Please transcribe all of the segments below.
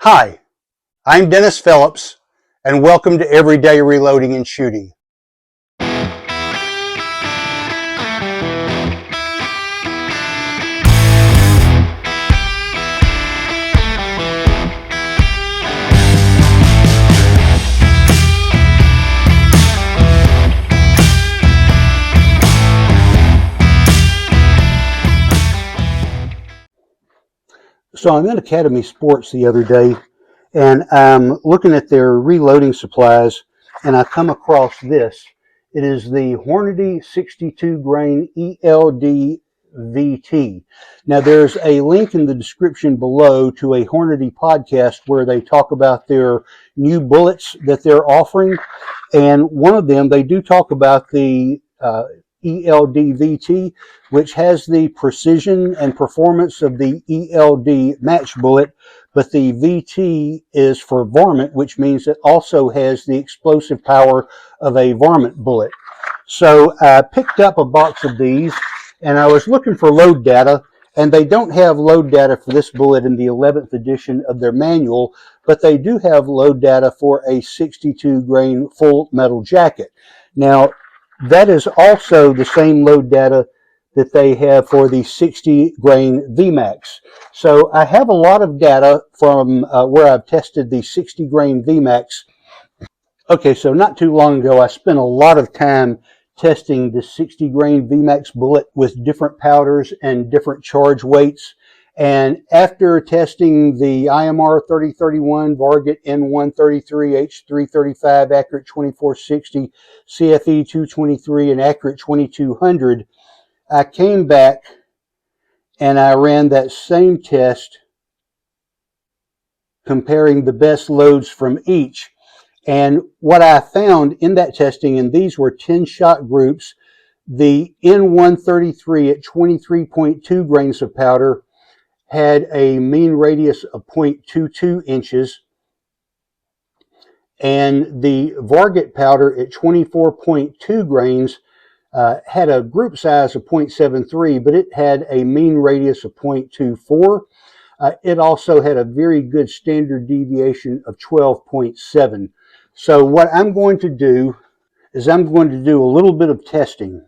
Hi, I'm Dennis Phillips, and welcome to Everyday Reloading and Shooting. So I'm at Academy Sports the other day, and I'm looking at their reloading supplies, and I come across this. It is the Hornady 62 grain ELD-VT. Now there's a link in the description below to a Hornady podcast where they talk about their new bullets that they're offering, and one of them, they do talk about the ELD-VT, which has the precision and performance of the ELD match bullet, but the VT is for varmint, which means it also has the explosive power of a varmint bullet. So I picked up a box of these, and I was looking for load data, and they don't have load data for this bullet in the 11th edition of their manual, but they do have load data for a 62 grain full metal jacket. Now, that is also the same load data that they have for the 60 grain VMAX. So I have a lot of data from where I've tested the 60 grain VMAX. Okay, so not too long ago, I spent a lot of time testing the 60 grain VMAX bullet with different powders and different charge weights. And after testing the IMR 3031, Varget N133, H335, Accurate 2460, CFE 223, and Accurate 2200, I came back and I ran that same test comparing the best loads from each. And what I found in that testing, and these were 10 shot groups, the N133 at 23.2 grains of powder had a mean radius of 0.22 inches, and the Varget powder at 24.2 grains had a group size of 0.73, but it had a mean radius of 0.24. It also had a very good standard deviation of 12.7. So what I'm going to do is I'm going to do a little bit of testing.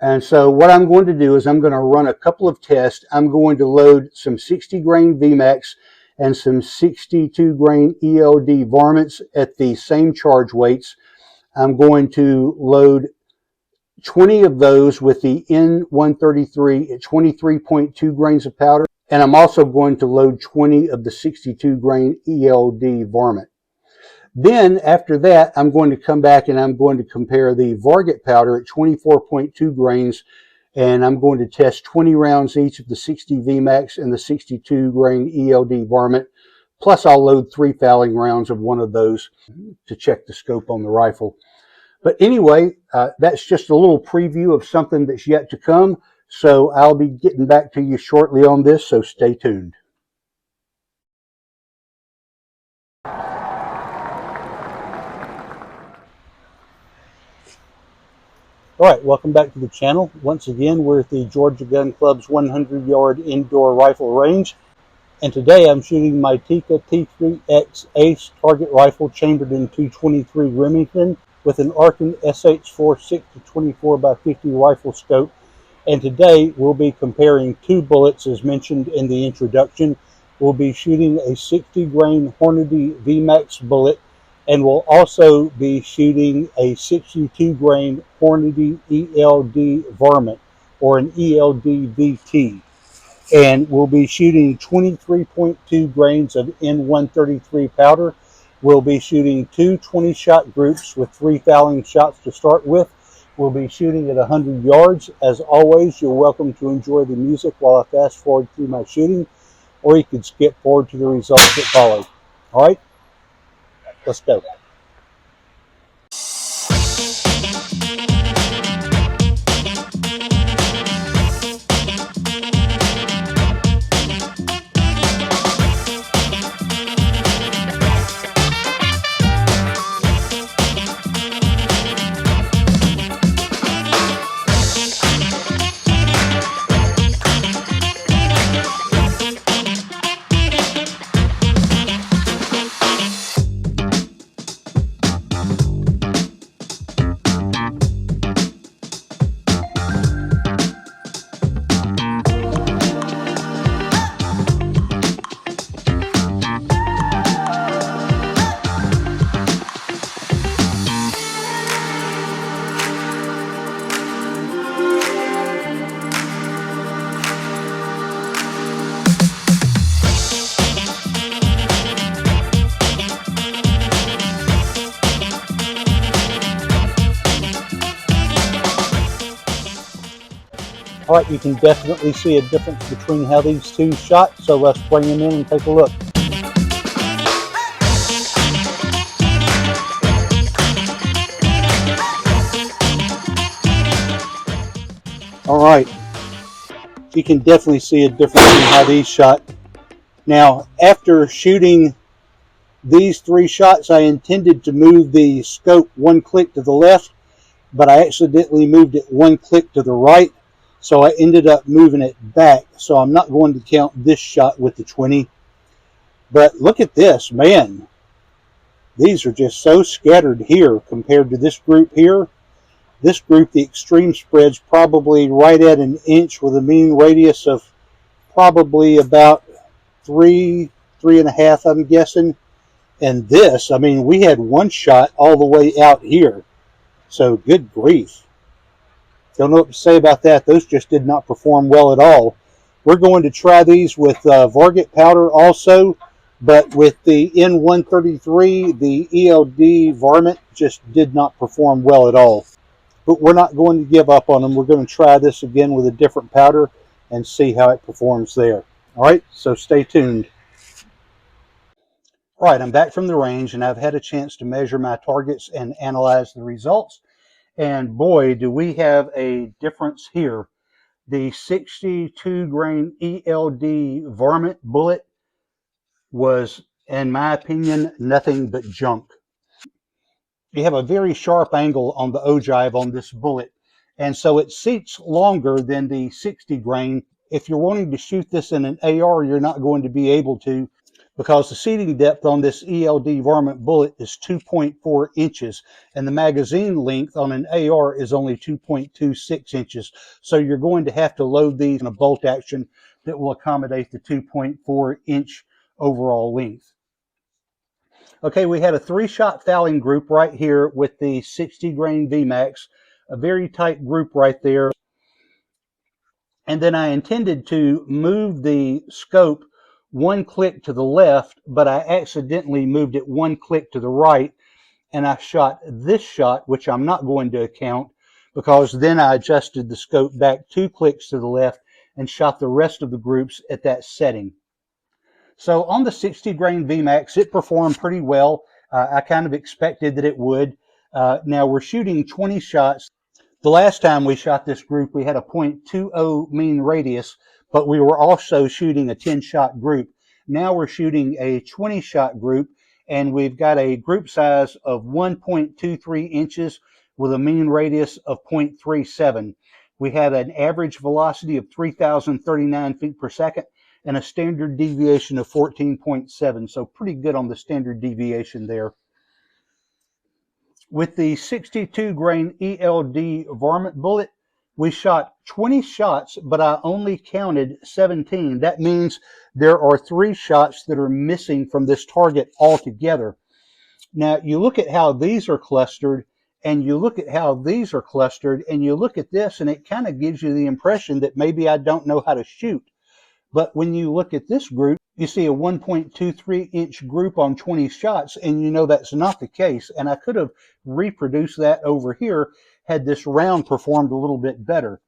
And so what I'm going to do is I'm going to run a couple of tests. I'm going to load some 60 grain VMAX and some 62 grain ELD varmints at the same charge weights. I'm going to load 20 of those with the N133 at 23.2 grains of powder. And I'm also going to load 20 of the 62 grain ELD varmint. Then after that, I'm going to come back and I'm going to compare the Varget powder at 24.2 grains, and I'm going to test 20 rounds each of the 60 VMAX and the 62 grain ELD varmint. Plus I'll load 3 fouling rounds of one of those to check the scope on the rifle. But anyway, that's just a little preview of something that's yet to come. So I'll be getting back to you shortly on this, so stay tuned. All right, welcome back to the channel. Once again, we're at the Georgia Gun Club's 100-yard indoor rifle range. And today I'm shooting my Tikka T3X Ace target rifle chambered in .223 Remington with an Arkin SH4 6-24x50 rifle scope. And today we'll be comparing two bullets as mentioned in the introduction. We'll be shooting a 60 grain Hornady VMAX bullet, and we'll also be shooting a 62 grain Hornady ELD varmint, or an ELD-VT. And we'll be shooting 23.2 grains of N133 powder. We'll be shooting two 20-shot groups with 3 fouling shots to start with. We'll be shooting at 100 yards. As always, you're welcome to enjoy the music while I fast forward through my shooting, or you could skip forward to the results that follow. All right, let's go. All right, you can definitely see a difference between how these two shot, so let's bring them in and take a look. All right, you can definitely see a difference in how these shot. Now, after shooting these three shots, I intended to move the scope one click to the left, but I accidentally moved it one click to the right, so I ended up moving it back. So I'm not going to count this shot with the 20. But look at this, man. These are just so scattered here compared to this group here. This group, the extreme spread's probably right at an inch with a mean radius of probably about 3.5, I'm guessing. And this, I mean, we had one shot all the way out here. So good grief. Don't know what to say about that. Those just did not perform well at all. We're going to try these with Varget powder also, but with the N133, the ELD varmint just did not perform well at all. But we're not going to give up on them. We're going to try this again with a different powder and see how it performs there. All right, so stay tuned. All right, I'm back from the range, and I've had a chance to measure my targets and analyze the results. And boy, do we have a difference here. The 62 grain ELD varmint bullet was, in my opinion, nothing but junk. You have a very sharp angle on the ogive on this bullet, and so it seats longer than the 60 grain. If you're wanting to shoot this in an AR, you're not going to be able to, because the seating depth on this ELD varmint bullet is 2.4 inches, and the magazine length on an AR is only 2.26 inches. So you're going to have to load these in a bolt action that will accommodate the 2.4 inch overall length. Okay, we had a 3-shot fouling group right here with the 60 grain VMAX, a very tight group right there. And then I intended to move the scope one click to the left, but I accidentally moved it one click to the right, and I shot this shot, which I'm not going to account, because then I adjusted the scope back 2 clicks to the left and shot the rest of the groups at that setting. So on the 60 grain VMAX, it performed pretty well. I kind of expected that it would. Now we're shooting 20 shots. The last time we shot this group, we had a .20 mean radius, but we were also shooting a 10-shot group. Now we're shooting a 20-shot group, and we've got a group size of 1.23 inches with a mean radius of 0.37. We have an average velocity of 3,039 feet per second and a standard deviation of 14.7, so pretty good on the standard deviation there. With the 62 grain ELD varmint bullet, we shot 20 shots, but I only counted 17. That means there are 3 shots that are missing from this target altogether. Now, you look at how these are clustered, and you look at how these are clustered, and you look at this, and it kind of gives you the impression that maybe I don't know how to shoot. But when you look at this group, you see a 1.23 inch group on 20 shots, and you know that's not the case. And I could have reproduced that over here had this round performed a little bit better.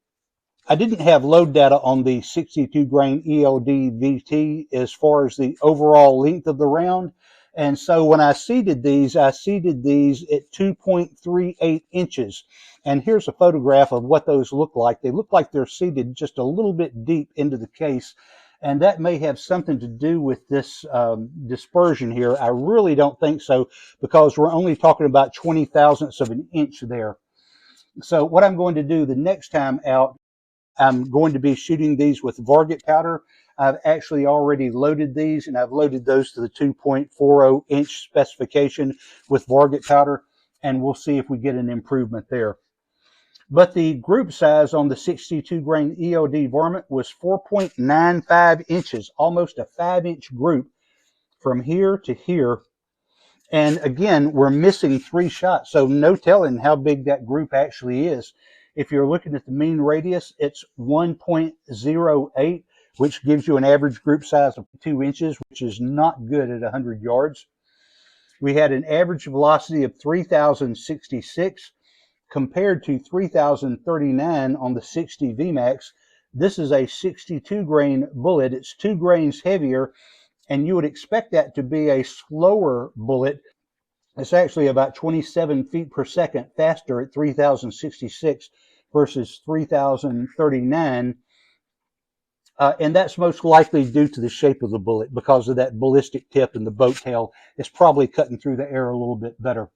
I didn't have load data on the 62 grain ELD-VT as far as the overall length of the round. And so when I seeded these at 2.38 inches. And here's a photograph of what those look like. They look like they're seated just a little bit deep into the case. And that may have something to do with this dispersion here. I really don't think so, because we're only talking about 20 thousandths of an inch there. So what I'm going to do the next time out, I'm going to be shooting these with Varget powder. I've actually already loaded these, and I've loaded those to the 2.40 inch specification with Varget powder, and we'll see if we get an improvement there. But the group size on the 62 grain ELD varmint was 4.95 inches, almost a 5-inch group from here to here. And again, we're missing 3 shots, so no telling how big that group actually is. If you're looking at the mean radius, it's 1.08, which gives you an average group size of 2 inches, which is not good at 100 yards. We had an average velocity of 3,066 compared to 3,039 on the 60 VMAX. This is a 62 grain bullet. It's 2 grains heavier, and you would expect that to be a slower bullet. It's actually about 27 feet per second faster at 3,066 versus 3,039. And that's most likely due to the shape of the bullet because of that ballistic tip and the boat tail. It's probably cutting through the air a little bit better.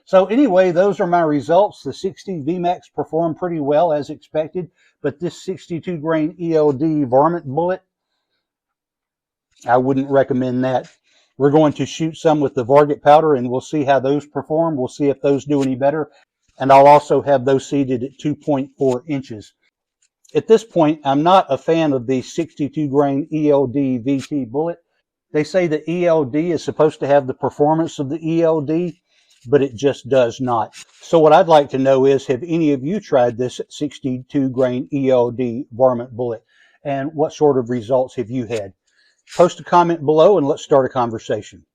So anyway, those are my results. The 60 VMAX performed pretty well as expected, but this 62 grain ELD varmint bullet, I wouldn't recommend that. We're going to shoot some with the varget powder, and we'll see how those perform. We'll see if those do any better. And I'll also have those seated at 2.4 inches. At this point, I'm not a fan of the 62 grain ELD-VT bullet. They say the ELD is supposed to have the performance of the ELD, but it just does not. So what I'd like to know is, have any of you tried this 62 grain ELD varmint bullet? And what sort of results have you had? Post a comment below and let's start a conversation.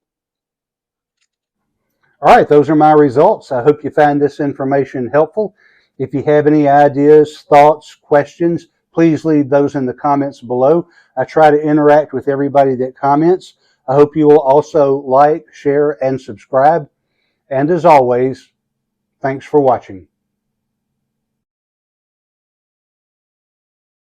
All right, those are my results. I hope you find this information helpful. If you have any ideas, thoughts, questions, please leave those in the comments below. I try to interact with everybody that comments. I hope you will also like, share, and subscribe. And as always, thanks for watching.